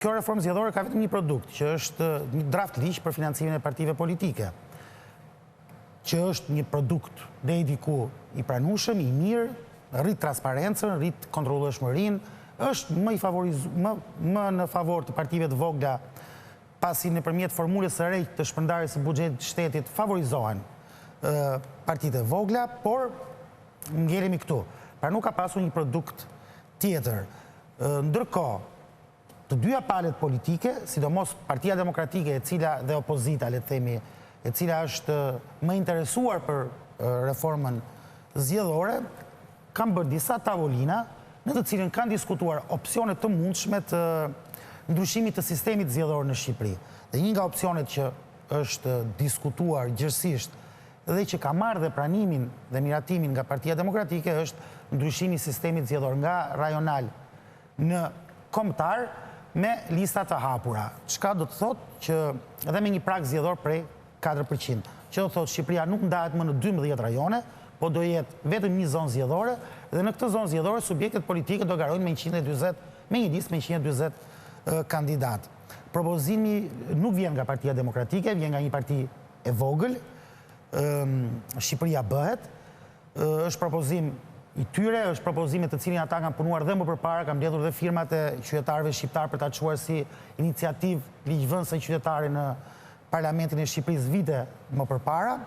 Kjo reformë zgjedhore ka vetëm një produkt, që është një draft ligj për financimin e partive politike, që është një produkt deri diku i pranueshëm, i mirë, rrit transparencën, rrit kontrollueshmërinë, është më në favor të partive të vogla, pasi nëpërmjet formulës së re të shpërndarjes së buxhetit të shtetit favorizohen partitë e vogla, por ngelemi këtu. Pra nuk ka pasur një produkt tjetër. Ndërkohë, të dyja palët politike, sidomos Partia Demokratike dhe opozita, le të themi, e cila është më interesuar për reformën zgjedhore, kanë bërë disa tavolina në të cilën kanë diskutuar opsionet të mundshme të ndryshimit të sistemit zgjedhor në Shqipëri. Dhe një nga opsionet që është diskutuar gjithësisht dhe që ka marrë dhe pranimin dhe miratimin nga Partia Demokratike është ndryshimi i sistemit zgjedhor nga rajonal në kombëtar me lista të hapura. Çka do të thotë që edhe me një prag zgjedhor prej 4%, që do të thotë Shqipëria nuk ndahet më në 12 rajone, po do jetë vetëm një zonë zgjedhore dhe në këtë zonë zgjedhore subjektet politike do garojnë me 140, me një listë me 140 kandidat. Propozimi nuk vjen nga Partia Demokratike, vjen nga një parti e vogël, Shqipëria bëhet, është propozim i tyre, është propozime të cilin ata kanë punuar dhe më përpara, kanë mbledhur dhe firmat e qytetarëve shqiptar për ta çuar si iniciativë ligjvënëse qytetare në Parlamentin e Shqipërisë vite më përpara.